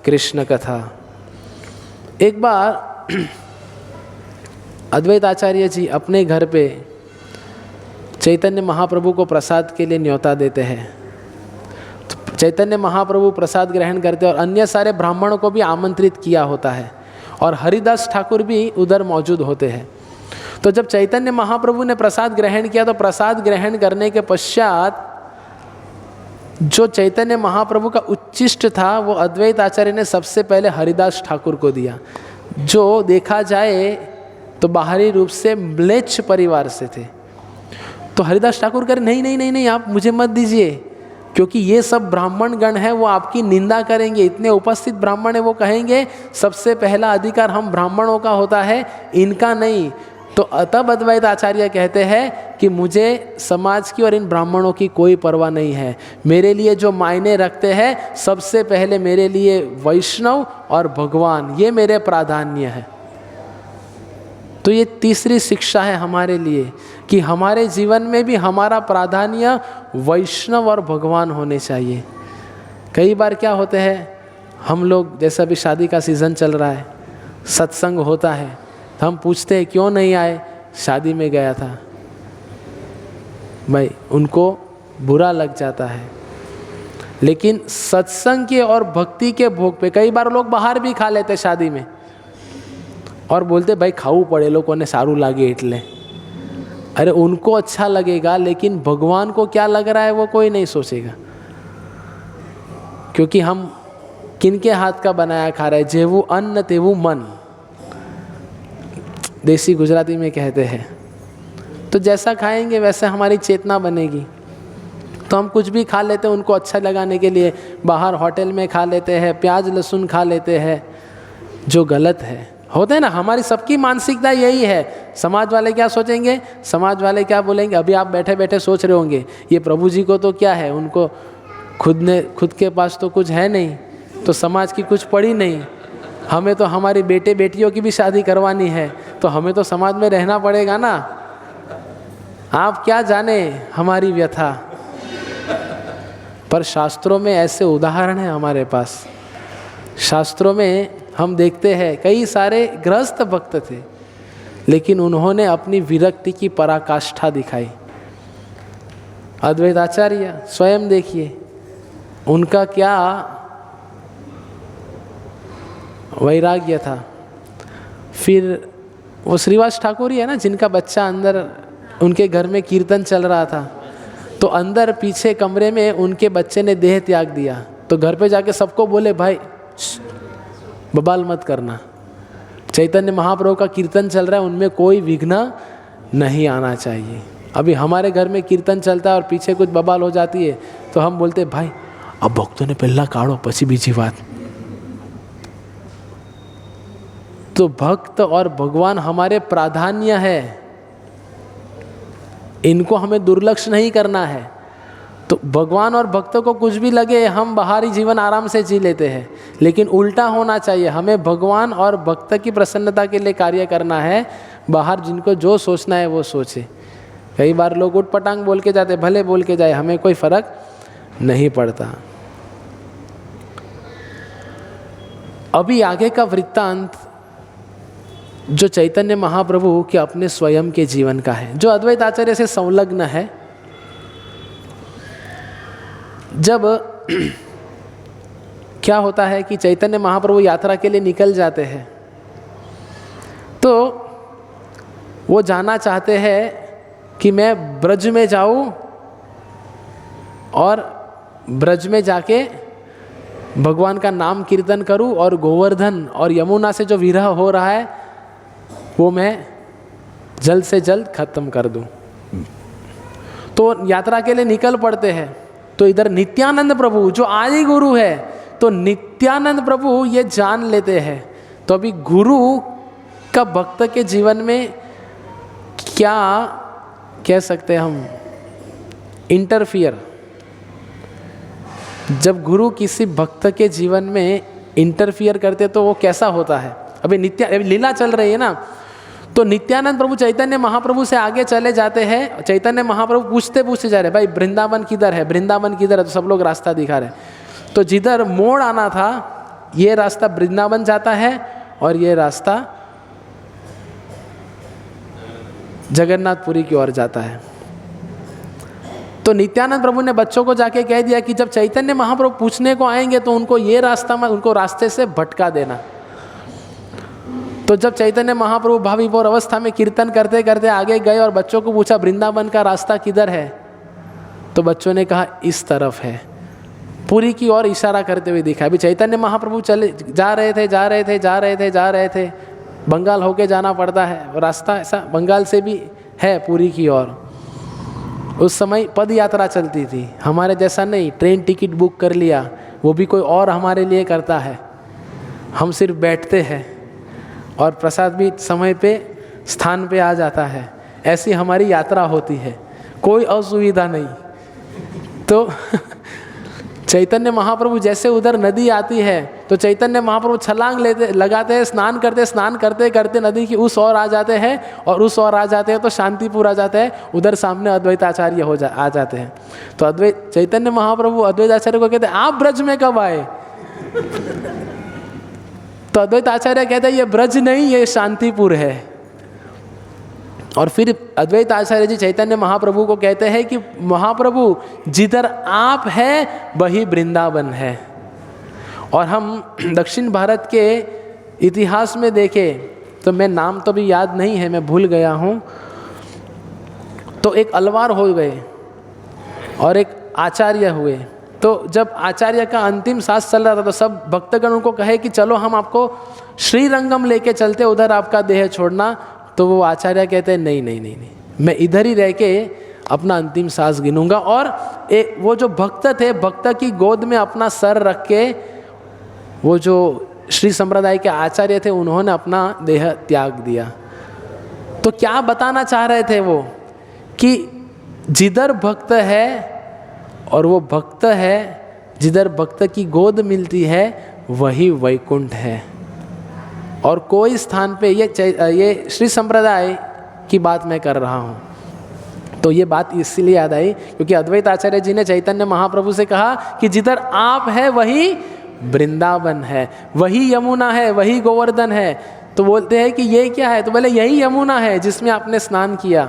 कृष्ण कथा। एक बार अद्वैत आचार्य जी अपने घर पे चैतन्य महाप्रभु को प्रसाद के लिए न्योता देते हैं। तो चैतन्य महाप्रभु प्रसाद ग्रहण करते हैं और अन्य सारे ब्राह्मणों को भी आमंत्रित किया होता है, और हरिदास ठाकुर भी उधर मौजूद होते हैं। तो जब चैतन्य महाप्रभु ने प्रसाद ग्रहण किया तो प्रसाद ग्रहण करने के पश्चात जो चैतन्य महाप्रभु का उच्चिष्ट था वो अद्वैत आचार्य ने सबसे पहले हरिदास ठाकुर को दिया, जो देखा जाए तो बाहरी रूप से म्लेच्छ परिवार से थे। तो हरिदास ठाकुर कह रहे नहीं, आप मुझे मत दीजिए, क्योंकि ये सब ब्राह्मण गण हैं, वो आपकी निंदा करेंगे। इतने उपस्थित ब्राह्मण हैं, वो कहेंगे सबसे पहला अधिकार हम ब्राह्मणों का होता है, इनका नहीं। तो तब अद्वैत आचार्य कहते हैं कि मुझे समाज की और इन ब्राह्मणों की कोई परवाह नहीं है। मेरे लिए जो मायने रखते हैं सबसे पहले मेरे लिए वैष्णव और भगवान, ये मेरे प्राधान्य है। तो ये तीसरी शिक्षा है हमारे लिए कि हमारे जीवन में भी हमारा प्राधान्य वैष्णव और भगवान होने चाहिए। कई बार क्या होते हैं, हम लोग जैसा भी शादी का सीज़न चल रहा है, सत्संग होता है, तो हम पूछते हैं क्यों नहीं आए, शादी में गया था। भाई उनको बुरा लग जाता है। लेकिन सत्संग के और भक्ति के भोग पे कई बार लोग बाहर भी खा लेते शादी में, और बोलते भाई खाऊ पड़े लोगों ने सारू लागे इटले। अरे उनको अच्छा लगेगा, लेकिन भगवान को क्या लग रहा है वो कोई नहीं सोचेगा, क्योंकि हम किनके हाथ का बनाया खा रहे हैं। जेवू अन्न तेवू मन, देसी गुजराती में कहते हैं। तो जैसा खाएंगे वैसे हमारी चेतना बनेगी। तो हम कुछ भी खा लेते हैं उनको अच्छा लगाने के लिए, बाहर होटल में खा लेते हैं, प्याज लहसुन खा लेते हैं, जो गलत है। होते हैं ना, हमारी सबकी मानसिकता यही है। समाज वाले क्या सोचेंगे, समाज वाले क्या बोलेंगे। अभी आप बैठे बैठे सोच रहे होंगे ये प्रभु जी को तो क्या है, उनको खुद के पास तो कुछ है नहीं, तो समाज की कुछ पड़ी नहीं। हमें तो हमारी बेटे बेटियों की भी शादी करवानी है, तो हमें तो समाज में रहना पड़ेगा ना। आप क्या जाने हमारी व्यथा। पर शास्त्रों में ऐसे उदाहरण हैं हमारे पास। शास्त्रों में हम देखते हैं कई सारे गृहस्थ भक्त थे, लेकिन उन्होंने अपनी विरक्ति की पराकाष्ठा दिखाई। अद्वैत आचार्य स्वयं देखिए, उनका क्या वैराग्य था। फिर वो श्रीवास ठाकुर ही है ना, जिनका बच्चा अंदर उनके घर में कीर्तन चल रहा था, तो अंदर पीछे कमरे में उनके बच्चे ने देह त्याग दिया। तो घर पे जाके सबको बोले, भाई बबाल मत करना, चैतन्य महाप्रभु का कीर्तन चल रहा है, उनमें कोई विघ्न नहीं आना चाहिए। अभी हमारे घर में कीर्तन चलता है और पीछे कुछ बबाल हो जाती है तो हम बोलते भाई अब भक्तों ने पहला काढ़ो पछी बीजी बात। तो भक्त और भगवान हमारे प्राधान्य है, इनको हमें दुर्लक्ष्य नहीं करना है। तो भगवान और भक्तों को कुछ भी लगे, हम बाहरी जीवन आराम से जी लेते हैं, लेकिन उल्टा होना चाहिए। हमें भगवान और भक्त की प्रसन्नता के लिए कार्य करना है। बाहर जिनको जो सोचना है वो सोचे। कई बार लोग उठपटांग बोल के जाते, भले बोल के जाए, हमें कोई फर्क नहीं पड़ता। अभी आगे का वृत्तांत जो चैतन्य महाप्रभु के अपने स्वयं के जीवन का है, जो अद्वैत आचार्य से संलग्न है। जब क्या होता है कि चैतन्य महाप्रभु यात्रा के लिए निकल जाते हैं, तो वो जाना चाहते हैं कि मैं ब्रज में जाऊं और ब्रज में जाके भगवान का नाम कीर्तन करूं और गोवर्धन और यमुना से जो विरह हो रहा है वो मैं जल्द से जल्द खत्म कर दूं। तो यात्रा के लिए निकल पड़ते हैं। तो इधर नित्यानंद प्रभु जो आदि गुरु है, तो नित्यानंद प्रभु ये जान लेते हैं। तो अभी गुरु का भक्त के जीवन में क्या कह सकते हैं हम, इंटरफियर। जब गुरु किसी भक्त के जीवन में इंटरफियर करते तो वो कैसा होता है। अभी लीला चल रही है ना, तो नित्यानंद प्रभु चैतन्य महाप्रभु से आगे चले जाते हैं। चैतन्य महाप्रभु पूछते पूछते जा रहे, भाई वृंदावन किधर है, वृंदावन किधर है। तो सब लोग रास्ता दिखा रहे। तो जिधर मोड़ आना था, ये रास्ता वृंदावन जाता है और ये रास्ता जगन्नाथपुरी की ओर जाता है। तो नित्यानंद प्रभु ने बच्चों को जाके कह दिया कि जब चैतन्य महाप्रभु पूछने को आएंगे तो उनको ये रास्ता में, उनको रास्ते से भटका देना। तो जब चैतन्य महाप्रभु भावीभोर अवस्था में कीर्तन करते करते आगे गए और बच्चों को पूछा वृंदावन का रास्ता किधर है, तो बच्चों ने कहा इस तरफ है। पुरी की ओर इशारा करते हुए दिखा। अभी चैतन्य महाप्रभु चले जा रहे थे, बंगाल होके जाना पड़ता है, और रास्ता ऐसा बंगाल से भी है पुरी की ओर। उस समय पद यात्रा चलती थी, हमारे जैसा नहीं ट्रेन टिकट बुक कर लिया, वो भी कोई और हमारे लिए करता है। हम सिर्फ बैठते हैं और प्रसाद भी समय पे स्थान पे आ जाता है। ऐसी हमारी यात्रा होती है, कोई असुविधा नहीं। तो चैतन्य महाप्रभु जैसे उधर नदी आती है तो चैतन्य महाप्रभु छलांग लगाते हैं, स्नान करते करते नदी की उस ओर आ जाते हैं, और उस ओर आ जाते हैं तो शांतिपुर आ जाता है। उधर सामने अद्वैत आचार्य आ जाते हैं। तो अद्वैत चैतन्य महाप्रभु अद्वैत आचार्य को कहते हैं, आप ब्रज में कब आए? तो अद्वैत आचार्य कहते हैं, ये ब्रज नहीं, ये शांतिपुर है। और फिर अद्वैत आचार्य जी चैतन्य महाप्रभु को कहते हैं कि महाप्रभु जिधर आप हैं वही वृंदावन है। और हम दक्षिण भारत के इतिहास में देखें तो मैं नाम तो भी याद नहीं है, मैं भूल गया हूँ। तो एक अलवार हो गए और एक आचार्य हुए। तो जब आचार्य का अंतिम सांस चल रहा था तो सब भक्तगण उनको कहे कि चलो हम आपको श्रीरंगम लेके चलते, उधर आपका देह छोड़ना। तो वो आचार्य कहते हैं नहीं, मैं इधर ही रह के अपना अंतिम सांस गिनूंगा। और वो जो भक्त थे, भक्त की गोद में अपना सर रख के वो जो श्री संप्रदाय के आचार्य थे उन्होंने अपना देह त्याग दिया। तो क्या बताना चाह रहे थे वो, कि जिधर भक्त है और वो भक्त है, जिधर भक्त की गोद मिलती है वही वैकुंठ है। और कोई स्थान पे ये श्री संप्रदाय की बात मैं कर रहा हूँ। तो तो ये बात इसलिए याद आई क्योंकि अद्वैत आचार्य जी ने चैतन्य महाप्रभु से कहा कि जिधर आप है वही वृंदावन है, वही यमुना है, वही गोवर्धन है। तो बोलते हैं कि ये क्या है? तो बोले यही यमुना है जिसमें आपने स्नान किया।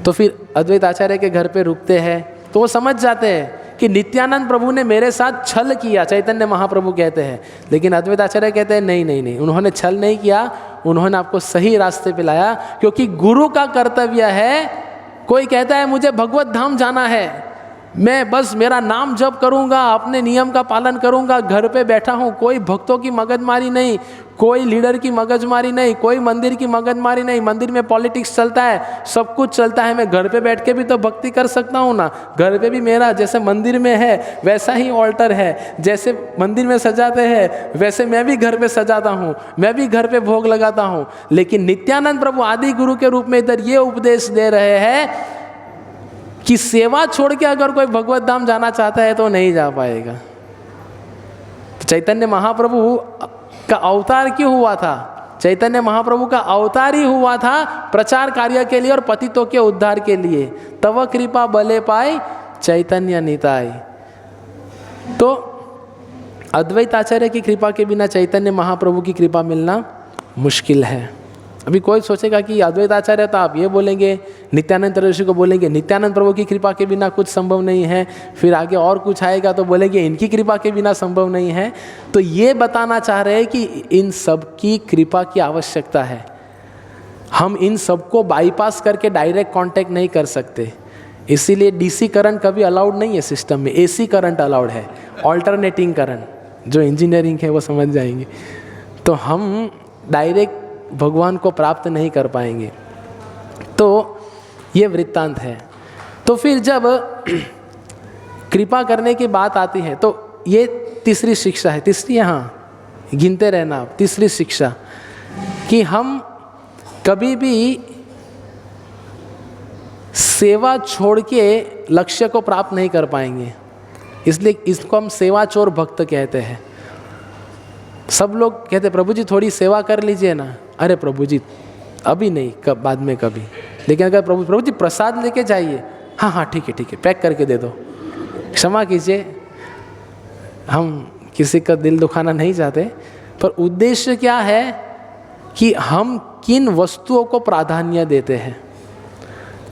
तो फिर अद्वैत आचार्य के घर पे रुकते हैं तो वो समझ जाते हैं कि नित्यानंद प्रभु ने मेरे साथ छल किया, चैतन्य महाप्रभु कहते हैं। लेकिन अद्वैत आचार्य कहते हैं नहीं नहीं नहीं, उन्होंने छल नहीं किया, उन्होंने आपको सही रास्ते पे लाया। क्योंकि गुरु का कर्तव्य है, कोई कहता है मुझे भगवत धाम जाना है, मैं बस मेरा नाम जप करूंगा, अपने नियम का पालन करूंगा, घर पे बैठा हूं, कोई भक्तों की मगजमारी नहीं, कोई लीडर की मगजमारी नहीं, कोई मंदिर की मगजमारी नहीं, मंदिर में पॉलिटिक्स चलता है, सब कुछ चलता है, मैं घर पे बैठ के भी तो भक्ति कर सकता हूँ ना। घर पे भी मेरा जैसे मंदिर में है वैसा ही ऑल्टर है, जैसे मंदिर में सजाते हैं वैसे मैं भी घर पे सजाता हूँ, मैं भी घर पे भोग लगाता हूँ। लेकिन नित्यानंद प्रभु आदि गुरु के रूप में इधर ये उपदेश दे रहे हैं कि सेवा छोड़ के अगर कोई भगवत धाम जाना चाहता है तो नहीं जा पाएगा। तो चैतन्य महाप्रभु का अवतार क्यों हुआ था? चैतन्य महाप्रभु का अवतार ही हुआ था प्रचार कार्य के लिए और पतितों के उद्धार के लिए। तव कृपा बले पाए चैतन्य निताय। तो अद्वैत आचार्य की कृपा के बिना चैतन्य महाप्रभु की कृपा मिलना मुश्किल है। अभी कोई सोचेगा कि अद्वैत आचार्य तो आप ये बोलेंगे, नित्यानंद ऋषि को बोलेंगे नित्यानंद प्रभु की कृपा के बिना कुछ संभव नहीं है, फिर आगे और कुछ आएगा तो बोलेंगे इनकी कृपा के बिना संभव नहीं है। तो ये बताना चाह रहे हैं कि इन सब की कृपा की आवश्यकता है। हम इन सबको बाईपास करके डायरेक्ट कांटेक्ट नहीं कर सकते, इसीलिए डीसी करंट कभी अलाउड नहीं है सिस्टम में, एसी करंट अलाउड है, ऑल्टरनेटिंग करंट। जो इंजीनियरिंग है वो समझ जाएंगे। तो हम डायरेक्ट भगवान को प्राप्त नहीं कर पाएंगे। तो ये वृत्तांत है। तो फिर जब कृपा करने की बात आती है तो ये तीसरी शिक्षा है, तीसरी, यहाँ गिनते रहना आप, तीसरी शिक्षा कि हम कभी भी सेवा छोड़ के लक्ष्य को प्राप्त नहीं कर पाएंगे। इसलिए इसको हम सेवा चोर भक्त कहते हैं। सब लोग कहते प्रभु जी थोड़ी सेवा कर लीजिए ना। अरे प्रभु जी अभी नहीं, कब, बाद में कभी। लेकिन अगर प्रभु जी प्रसाद लेके जाइए, हाँ हाँ ठीक है पैक करके दे दो, क्षमा कीजिए, हम किसी का दिल दुखाना नहीं चाहते। पर उद्देश्य क्या है कि हम किन वस्तुओं को प्राधान्य देते हैं।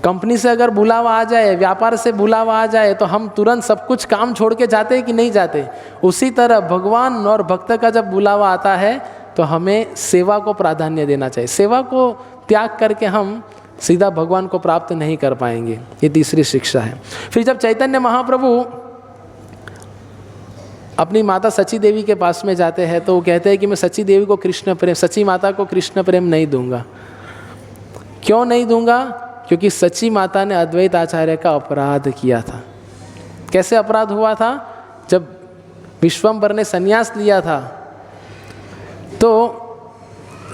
कंपनी से अगर बुलावा आ जाए, व्यापार से बुलावा आ जाए तो हम तुरंत सब कुछ काम छोड़ के जाते हैं कि नहीं जाते। उसी तरह भगवान और भक्त का जब बुलावा आता है तो हमें सेवा को प्राधान्य देना चाहिए। सेवा को त्याग करके हम सीधा भगवान को प्राप्त नहीं कर पाएंगे। ये तीसरी शिक्षा है। फिर जब चैतन्य महाप्रभु अपनी माता सची देवी के पास में जाते हैं तो वो कहते हैं कि मैं सची देवी को कृष्ण प्रेम, सची माता को कृष्ण प्रेम नहीं दूंगा। क्यों नहीं दूंगा? क्योंकि सची माता ने अद्वैत आचार्य का अपराध किया था। कैसे अपराध हुआ था? जब विश्वम्भर ने संन्यास लिया था तो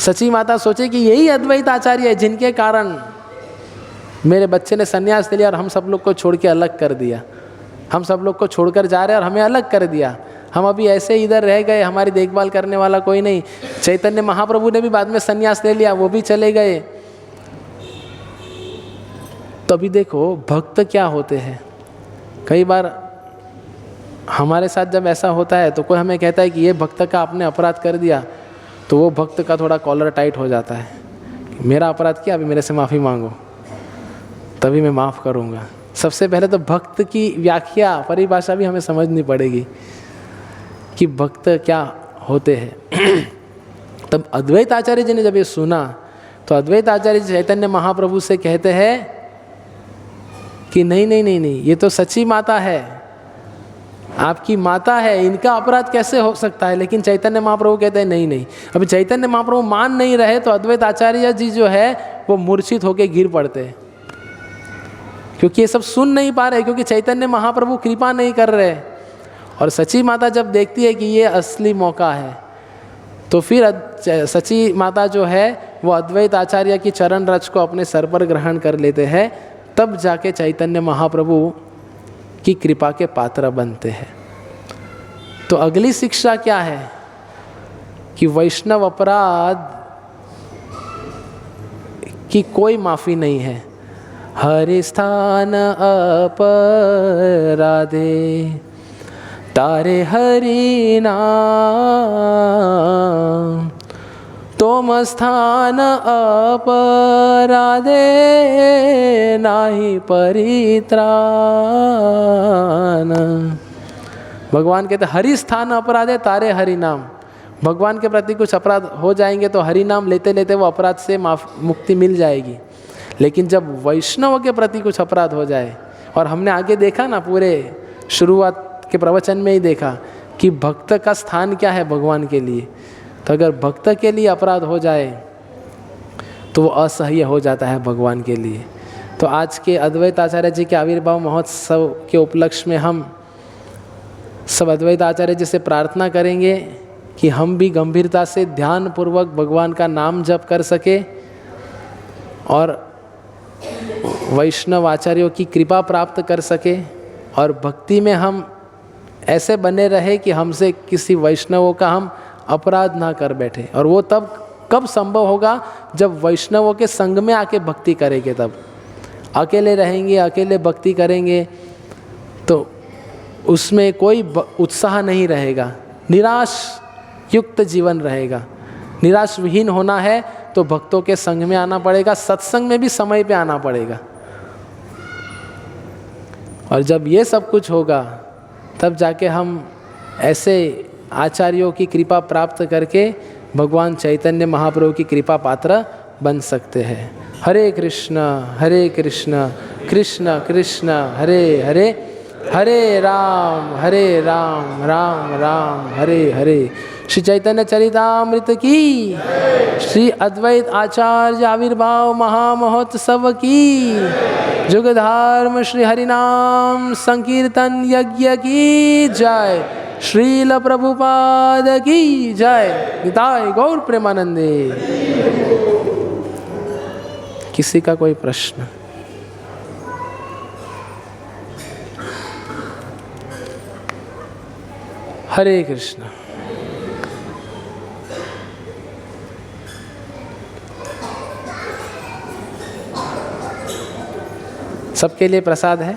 सची माता सोचे कि यही अद्वैत आचार्य है जिनके कारण मेरे बच्चे ने संन्यास ले लिया और हम सब लोग को छोड़ के अलग कर दिया। हम सब लोग को छोड़कर जा रहे हैं और हमें अलग कर दिया। हम अभी ऐसे इधर रह गए, हमारी देखभाल करने वाला कोई नहीं। चैतन्य महाप्रभु ने भी बाद में संन्यास ले लिया, वो भी चले गए। तो अभी देखो भक्त क्या होते हैं। कई बार हमारे साथ जब ऐसा होता है तो कोई हमें कहता है कि ये भक्त का आपने अपराध कर दिया, तो वो भक्त का थोड़ा कॉलर टाइट हो जाता है। मेरा अपराध किया, अभी मेरे से माफ़ी मांगो तभी मैं माफ़ करूँगा। सबसे पहले तो भक्त की व्याख्या, परिभाषा भी हमें समझनी पड़ेगी कि भक्त क्या होते हैं। तब अद्वैत आचार्य जी ने जब ये सुना तो अद्वैत आचार्य जी चैतन्य महाप्रभु से कहते हैं कि नहीं नहीं नहीं नहीं, ये तो सच्ची माता है, आपकी माता है, इनका अपराध कैसे हो सकता है। लेकिन चैतन्य महाप्रभु कहते हैं नहीं नहीं। अभी चैतन्य महाप्रभु मान नहीं रहे तो अद्वैत आचार्य जी जो है वो मूर्छित होकर गिर पड़ते हैं, क्योंकि ये सब सुन नहीं पा रहे, क्योंकि चैतन्य महाप्रभु कृपा नहीं कर रहे। और सची माता जब देखती है कि ये असली मौका है तो फिर सची माता जो है वो अद्वैत आचार्य की चरण रज को अपने सर पर ग्रहण कर लेते हैं। तब जाके चैतन्य महाप्रभु की कृपा के पात्र बनते हैं। तो अगली शिक्षा क्या है कि वैष्णव अपराध कि कोई माफ़ी नहीं है। हरि स्थान अपराधे तारे हरि नाम, तुम स्थान अपराधे नाही परित्राण। भगवान कहते हरि स्थान अपराधे तारे हरि नाम। भगवान के प्रति कुछ अपराध हो जाएंगे तो हरि नाम लेते लेते वो अपराध से मुक्ति मिल जाएगी। लेकिन जब वैष्णव के प्रति कुछ अपराध हो जाए, और हमने आगे देखा ना, पूरे शुरुआत के प्रवचन में ही देखा कि भक्त का स्थान क्या है भगवान के लिए। तो अगर भक्त के लिए अपराध हो जाए तो वो असह्य हो जाता है भगवान के लिए। तो आज के अद्वैत आचार्य जी के आविर्भाव महोत्सव के उपलक्ष्य में हम सब अद्वैत आचार्य जी से प्रार्थना करेंगे कि हम भी गंभीरता से ध्यान पूर्वक भगवान का नाम जप कर सके और वैष्णव आचार्यों की कृपा प्राप्त कर सके, और भक्ति में हम ऐसे बने रहे कि हमसे किसी वैष्णवों का हम अपराध ना कर बैठे। और वो तब कब संभव होगा जब वैष्णवों के संग में आके भक्ति करेंगे। तब अकेले रहेंगे, अकेले भक्ति करेंगे तो उसमें कोई उत्साह नहीं रहेगा, निराश युक्त जीवन रहेगा। निराश विहीन होना है तो भक्तों के संग में आना पड़ेगा, सत्संग में भी समय पे आना पड़ेगा। और जब ये सब कुछ होगा तब जाके हम ऐसे आचार्यों की कृपा प्राप्त करके भगवान चैतन्य महाप्रभु की कृपा पात्र बन सकते हैं। हरे कृष्ण कृष्ण कृष्ण हरे हरे, हरे राम राम राम हरे हरे। श्री चैतन्य चरितामृत की, श्री अद्वैत आचार्य आविर्भाव महामहोत्सव की, जुग धर्म श्री हरिनाम संकीर्तन यज्ञ की जय। श्रील प्रभुपाद की जय। निताय गौर प्रेमानंदे। किसी का कोई प्रश्न? हरे कृष्ण। सबके लिए प्रसाद है।